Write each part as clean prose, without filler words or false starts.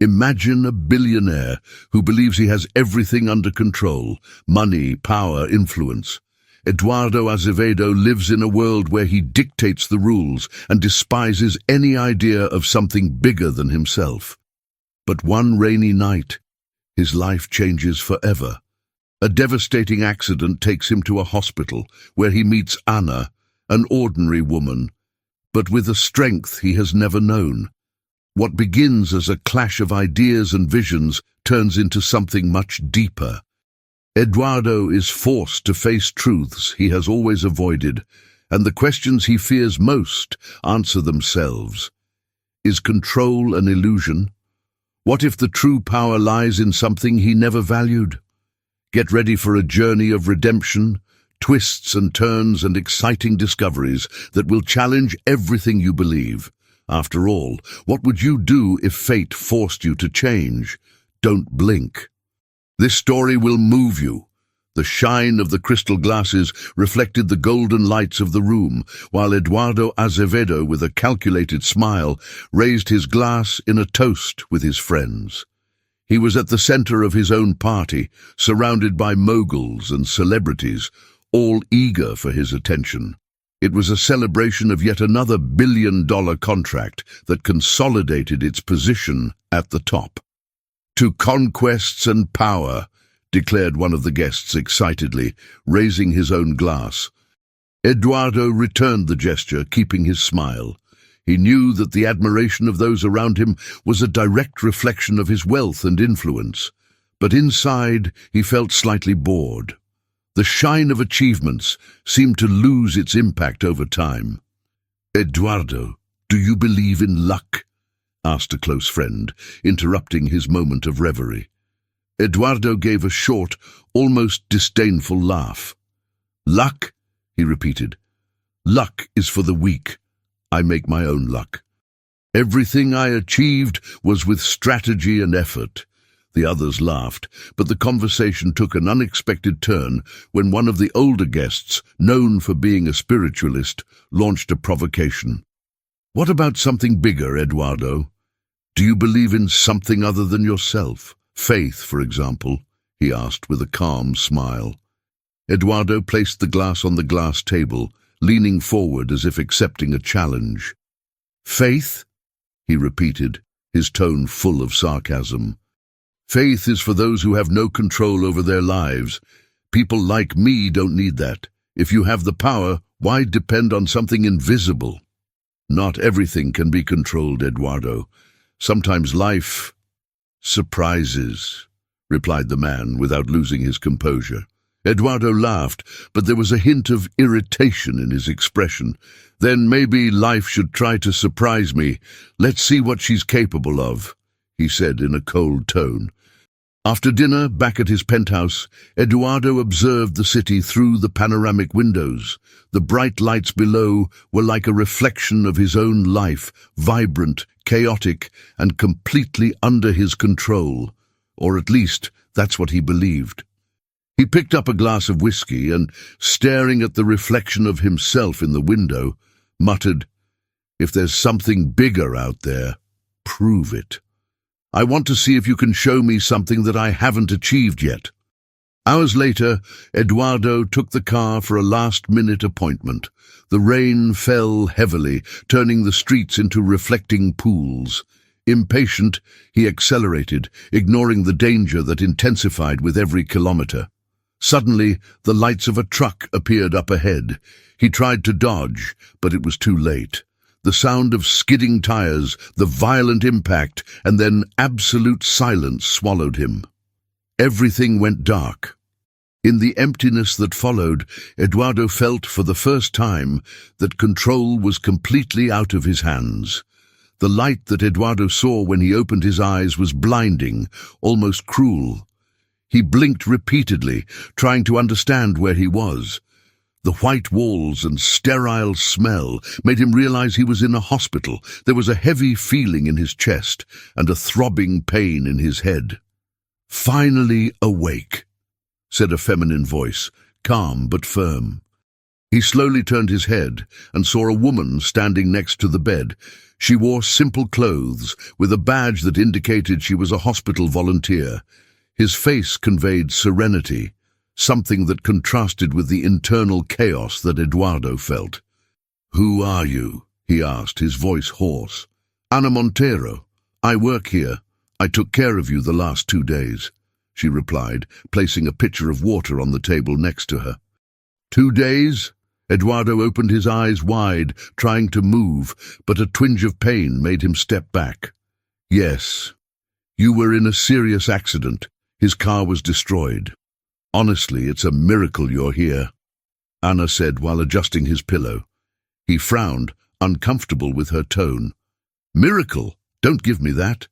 Imagine a billionaire who believes he has everything under control: money, power, influence. Eduardo Azevedo lives in a world where he dictates the rules and despises any idea of something bigger than himself. But one rainy night, his life changes forever. A devastating accident takes him to a hospital where he meets Anna, an ordinary woman, but with a strength he has never known. What begins as a clash of ideas and visions turns into something much deeper. Eduardo is forced to face truths he has always avoided, and the questions he fears most answer themselves. Is control an illusion? What if the true power lies in something he never valued? Get ready for a journey of redemption, twists and turns and exciting discoveries that will challenge everything you believe. After all, what would you do if fate forced you to change? Don't blink. This story will move you. The shine of the crystal glasses reflected the golden lights of the room, while Eduardo Azevedo, with a calculated smile, raised his glass in a toast with his friends. He was at the center of his own party, surrounded by moguls and celebrities, all eager for his attention. It was a celebration of yet another billion-dollar contract that consolidated its position at the top. "To conquests and power," declared one of the guests excitedly, raising his own glass. Eduardo returned the gesture, keeping his smile. He knew that the admiration of those around him was a direct reflection of his wealth and influence, but inside he felt slightly bored. The shine of achievements seemed to lose its impact over time. "Eduardo, do you believe in luck?" asked a close friend, interrupting his moment of reverie. Eduardo gave a short, almost disdainful laugh. "Luck?" he repeated. "Luck is for the weak. I make my own luck. Everything I achieved was with strategy and effort." The others laughed, but the conversation took an unexpected turn when one of the older guests, known for being a spiritualist, launched a provocation. "What about something bigger, Eduardo? Do you believe in something other than yourself? Faith, for example?" he asked with a calm smile. Eduardo placed the glass on the glass table, leaning forward as if accepting a challenge. "Faith?" he repeated, his tone full of sarcasm. "Faith is for those who have no control over their lives. People like me don't need that. If you have the power, why depend on something invisible?" "Not everything can be controlled, Eduardo. Sometimes life surprises," replied the man without losing his composure. Eduardo laughed, but there was a hint of irritation in his expression. "Then maybe life should try to surprise me. Let's see what she's capable of," he said in a cold tone. After dinner, back at his penthouse, Eduardo observed the city through the panoramic windows. The bright lights below were like a reflection of his own life, vibrant, chaotic, and completely under his control. Or at least, that's what he believed. He picked up a glass of whiskey and, staring at the reflection of himself in the window, muttered, "If there's something bigger out there, prove it. I want to see if you can show me something that I haven't achieved yet." Hours later, Eduardo took the car for a last-minute appointment. The rain fell heavily, turning the streets into reflecting pools. Impatient, he accelerated, ignoring the danger that intensified with every kilometer. Suddenly, the lights of a truck appeared up ahead. He tried to dodge, but it was too late. The sound of skidding tires, the violent impact, and then absolute silence swallowed him. Everything went dark. In the emptiness that followed, Eduardo felt for the first time that control was completely out of his hands. The light that Eduardo saw when he opened his eyes was blinding, almost cruel. He blinked repeatedly, trying to understand where he was. The white walls and sterile smell made him realize he was in a hospital. There was a heavy feeling in his chest and a throbbing pain in his head. "Finally awake," said a feminine voice, calm but firm. He slowly turned his head and saw a woman standing next to the bed. She wore simple clothes, with a badge that indicated she was a hospital volunteer. His face conveyed serenity, something that contrasted with the internal chaos that Eduardo felt. "Who are you?" he asked, his voice hoarse. "Ana Montero. I work here. I took care of you the last 2 days," she replied, placing a pitcher of water on the table next to her. 2 days? Eduardo opened his eyes wide, trying to move, but a twinge of pain made him step back. "Yes. You were in a serious accident. His car was destroyed. Honestly, it's a miracle you're here," Ana said while adjusting his pillow. He frowned, uncomfortable with her tone. "Miracle? Don't give me that."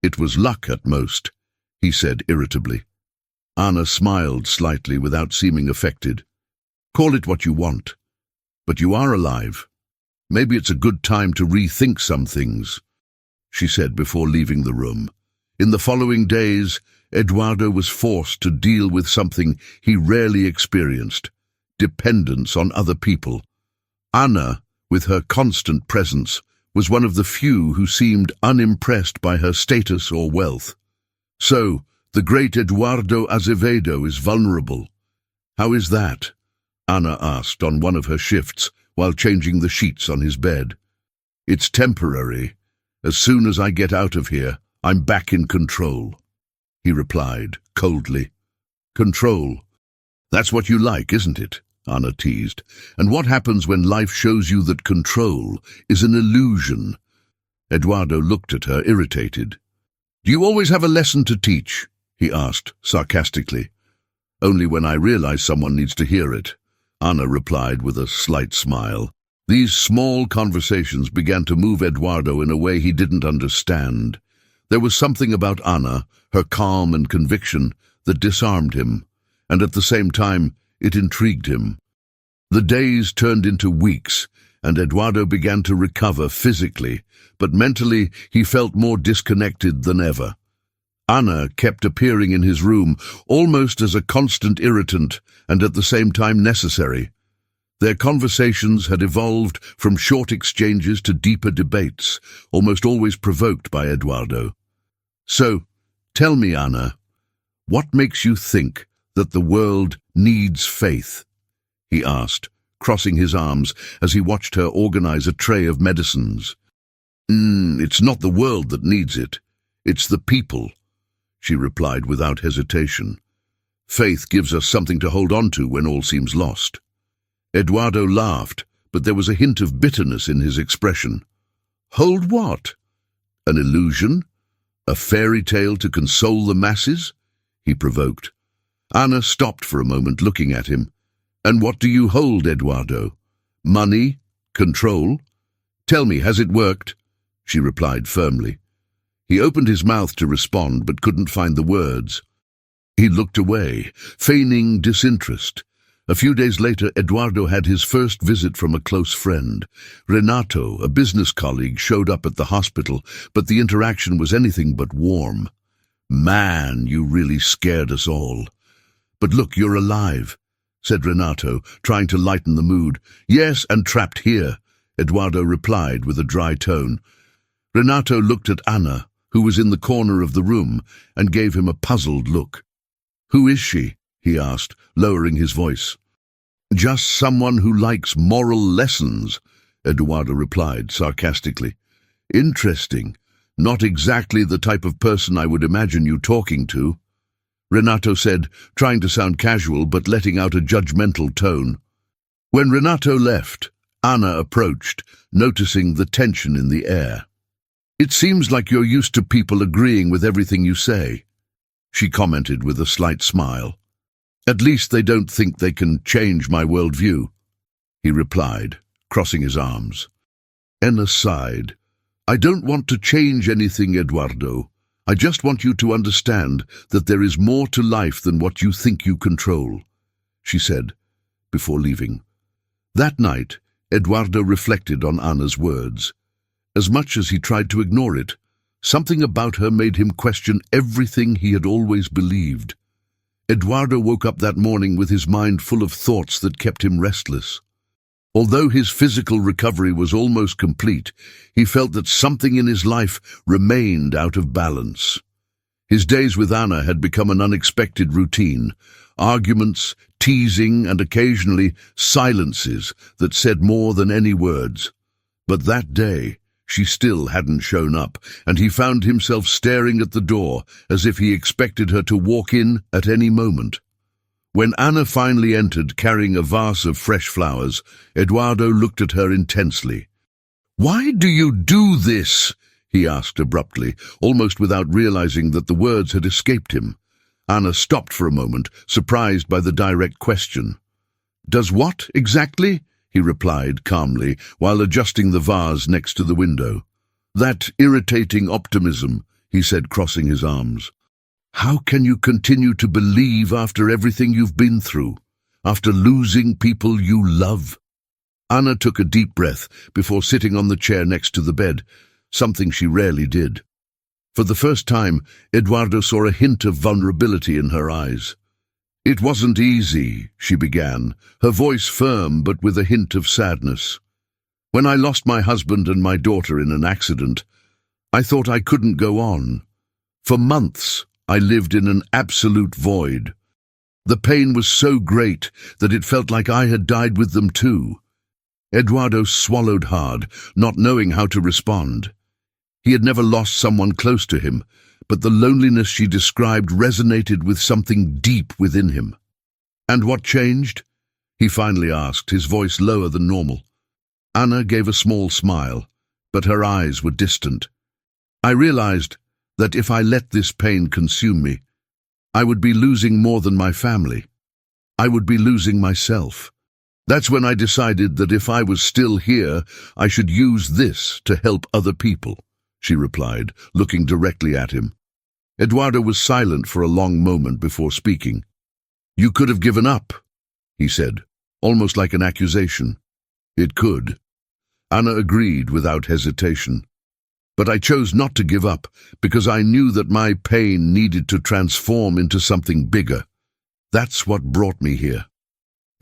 "It was luck at most," he said irritably. Ana smiled slightly without seeming affected. "Call it what you want. But you are alive. Maybe it's a good time to rethink some things," she said before leaving the room. In the following days, Eduardo was forced to deal with something he rarely experienced: dependence on other people. Ana, with her constant presence, was one of the few who seemed unimpressed by her status or wealth. "So, the great Eduardo Azevedo is vulnerable. How is that?" Ana asked on one of her shifts while changing the sheets on his bed. "It's temporary. As soon as I get out of here, I'm back in control," he replied coldly. "Control? That's what you like, isn't it?" Ana teased. "And what happens when life shows you that control is an illusion?" Eduardo looked at her, irritated. "Do you always have a lesson to teach?" he asked sarcastically. "Only when I realize someone needs to hear it," Ana replied with a slight smile. These small conversations began to move Eduardo in a way he didn't understand. There was something about Ana, her calm and conviction, that disarmed him, and at the same time it intrigued him. The days turned into weeks, and Eduardo began to recover physically, but mentally he felt more disconnected than ever. Ana kept appearing in his room, almost as a constant irritant and at the same time necessary. Their conversations had evolved from short exchanges to deeper debates, almost always provoked by Eduardo. "So, tell me, Ana, what makes you think that the world needs faith?" he asked, crossing his arms as he watched her organize a tray of medicines. It's not the world that needs it. It's the people," she replied without hesitation. "Faith gives us something to hold on to when all seems lost." Eduardo laughed, but there was a hint of bitterness in his expression. "Hold what? An illusion? A fairy tale to console the masses?" he provoked. Ana stopped for a moment, looking at him. "And what do you hold, Eduardo? Money? Control? Tell me, has it worked?" she replied firmly. He opened his mouth to respond, but couldn't find the words. He looked away, feigning disinterest. A few days later, Eduardo had his first visit from a close friend. Renato, a business colleague, showed up at the hospital, but the interaction was anything but warm. "Man, you really scared us all." "But look, you're alive," said Renato, trying to lighten the mood. "Yes, and trapped here," Eduardo replied with a dry tone. Renato looked at Ana, who was in the corner of the room, and gave him a puzzled look. "Who is she?" he asked, lowering his voice. "Just someone who likes moral lessons," Eduardo replied sarcastically. "Interesting. Not exactly the type of person I would imagine you talking to," Renato said, trying to sound casual but letting out a judgmental tone. When Renato left, Ana approached, noticing the tension in the air. "It seems like you're used to people agreeing with everything you say," she commented with a slight smile. "At least they don't think they can change my worldview," he replied, crossing his arms. Ana sighed. "I don't want to change anything, Eduardo. I just want you to understand that there is more to life than what you think you control," she said, before leaving. That night, Eduardo reflected on Ana's words. As much as he tried to ignore it, something about her made him question everything he had always believed. Eduardo woke up that morning with his mind full of thoughts that kept him restless. Although his physical recovery was almost complete, he felt that something in his life remained out of balance. His days with Anna had become an unexpected routine, arguments, teasing, and occasionally silences that said more than any words. But that day, she still hadn't shown up, and he found himself staring at the door as if he expected her to walk in at any moment. When Anna finally entered carrying a vase of fresh flowers, Eduardo looked at her intensely. "Why do you do this?" he asked abruptly, almost without realizing that the words had escaped him. Anna stopped for a moment, surprised by the direct question. "Does what, exactly?" he replied calmly, while adjusting the vase next to the window. "That irritating optimism," he said, crossing his arms. "How can you continue to believe after everything you've been through, after losing people you love?" Anna took a deep breath before sitting on the chair next to the bed, something she rarely did. For the first time, Eduardo saw a hint of vulnerability in her eyes. "It wasn't easy," she began, her voice firm but with a hint of sadness. "When I lost my husband and my daughter in an accident, I thought I couldn't go on. For months, I lived in an absolute void. The pain was so great that it felt like I had died with them too." Eduardo swallowed hard, not knowing how to respond. He had never lost someone close to him, but the loneliness she described resonated with something deep within him. "And what changed?" he finally asked, his voice lower than normal. Anna gave a small smile, but her eyes were distant. "I realized that if I let this pain consume me, I would be losing more than my family. I would be losing myself. That's when I decided that if I was still here, I should use this to help other people," she replied, looking directly at him. Eduardo was silent for a long moment before speaking. "You could have given up," he said, almost like an accusation. "It could." Anna agreed without hesitation. "But I chose not to give up because I knew that my pain needed to transform into something bigger. That's what brought me here."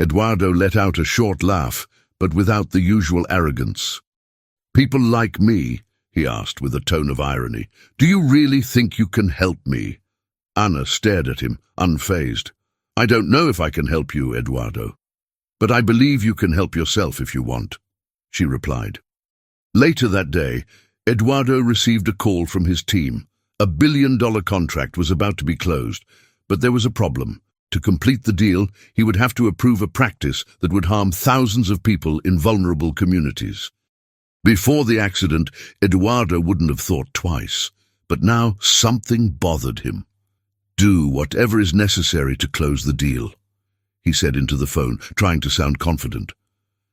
Eduardo let out a short laugh, but without the usual arrogance. "People like me?" he asked with a tone of irony. "Do you really think you can help me?" Anna stared at him, unfazed. "I don't know if I can help you, Eduardo, but I believe you can help yourself if you want," she replied. Later that day, Eduardo received a call from his team. A billion-dollar contract was about to be closed, but there was a problem. To complete the deal, he would have to approve a practice that would harm thousands of people in vulnerable communities. Before the accident, Eduardo wouldn't have thought twice, but now something bothered him. "Do whatever is necessary to close the deal," he said into the phone, trying to sound confident.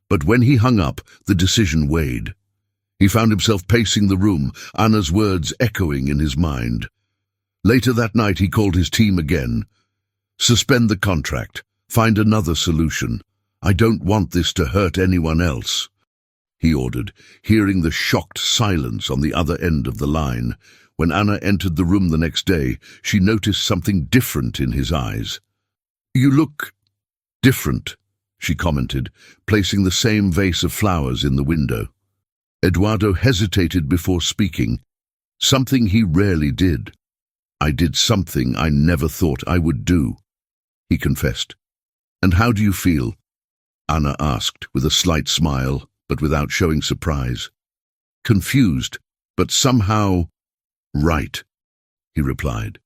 But when he hung up, the decision weighed. He found himself pacing the room, Anna's words echoing in his mind. Later that night, he called his team again. "Suspend the contract. Find another solution. I don't want this to hurt anyone else," he ordered, hearing the shocked silence on the other end of the line. When Anna entered the room the next day, she noticed something different in his eyes. "You look different," she commented, placing the same vase of flowers in the window. Eduardo hesitated before speaking, something he rarely did. "I did something I never thought I would do," he confessed. "And how do you feel?" Anna asked, with a slight smile, but without showing surprise. "Confused, but somehow right," he replied.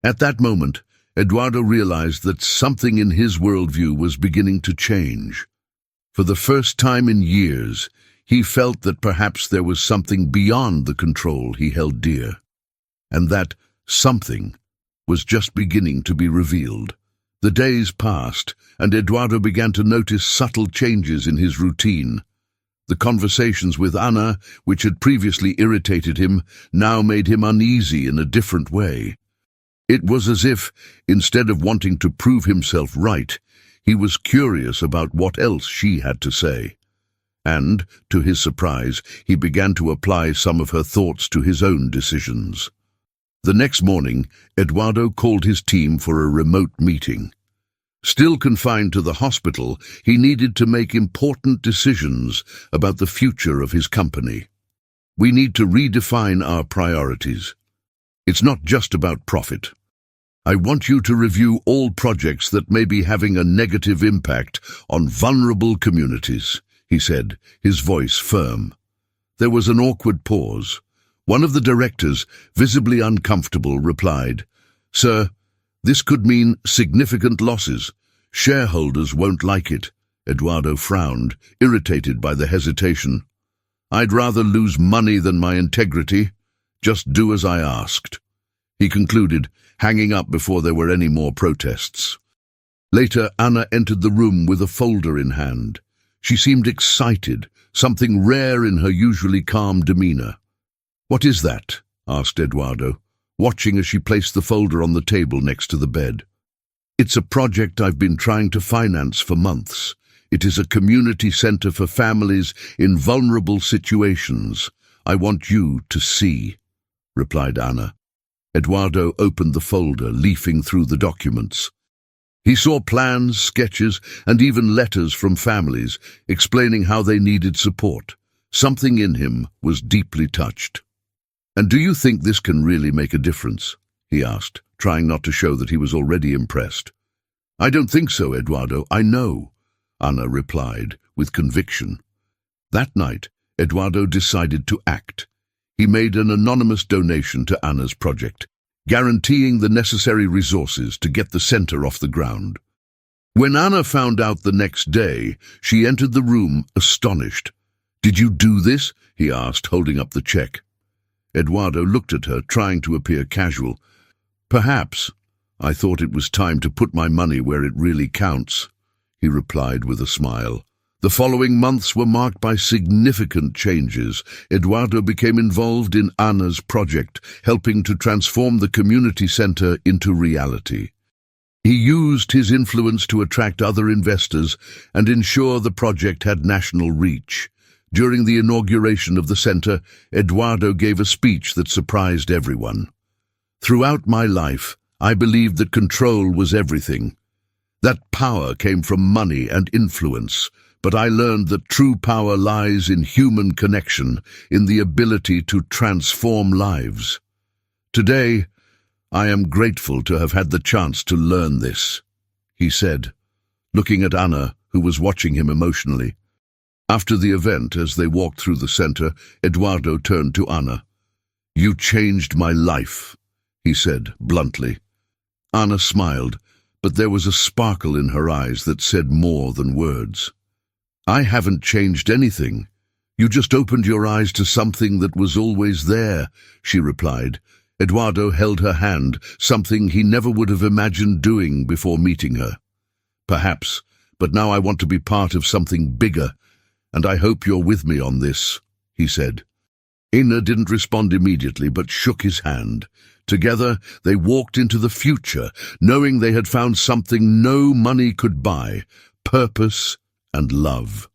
At that moment, Eduardo realized that something in his worldview was beginning to change. For the first time in years, he felt that perhaps there was something beyond the control he held dear, and that something was just beginning to be revealed. The days passed, and Eduardo began to notice subtle changes in his routine. The conversations with Anna, which had previously irritated him, now made him uneasy in a different way. It was as if, instead of wanting to prove himself right, he was curious about what else she had to say. And, to his surprise, he began to apply some of her thoughts to his own decisions. The next morning, Eduardo called his team for a remote meeting. Still confined to the hospital, he needed to make important decisions about the future of his company. We need to redefine our priorities. It's not just about profit. I want you to review all projects that may be having a negative impact on vulnerable communities, he said, his voice firm. There was an awkward pause. One of the directors, visibly uncomfortable, replied, "Sir, this could mean significant losses. Shareholders won't like it." Eduardo frowned, irritated by the hesitation. "I'd rather lose money than my integrity. Just do as I asked," he concluded, hanging up before there were any more protests. Later, Anna entered the room with a folder in hand. She seemed excited, something rare in her usually calm demeanor. "What is that?" asked Eduardo, watching as she placed the folder on the table next to the bed. "It's a project I've been trying to finance for months. It is a community center for families in vulnerable situations. I want you to see," replied Anna. Eduardo opened the folder, leafing through the documents. He saw plans, sketches, and even letters from families explaining how they needed support. Something in him was deeply touched. "And do you think this can really make a difference?" he asked, trying not to show that he was already impressed. "I don't think so, Eduardo. I know," Anna replied, with conviction. That night, Eduardo decided to act. He made an anonymous donation to Anna's project, guaranteeing the necessary resources to get the center off the ground. When Anna found out the next day, she entered the room astonished. "Did you do this?" he asked, holding up the check. Eduardo looked at her, trying to appear casual. "Perhaps. I thought it was time to put my money where it really counts," he replied with a smile. The following months were marked by significant changes. Eduardo became involved in Anna's project, helping to transform the community center into reality. He used his influence to attract other investors and ensure the project had national reach. During the inauguration of the center, Eduardo gave a speech that surprised everyone. "Throughout my life, I believed that control was everything. That power came from money and influence. But I learned that true power lies in human connection, in the ability to transform lives. Today, I am grateful to have had the chance to learn this," he said, looking at Anna, who was watching him emotionally. After the event, as they walked through the center, Eduardo turned to Anna. "You changed my life," he said bluntly. Anna smiled, but there was a sparkle in her eyes that said more than words. "I haven't changed anything. You just opened your eyes to something that was always there," she replied. Eduardo held her hand, something he never would have imagined doing before meeting her. "Perhaps, but now I want to be part of something bigger, and I hope you're with me on this," he said. Anna didn't respond immediately, but shook his hand. Together, they walked into the future, knowing they had found something no money could buy: purpose and love.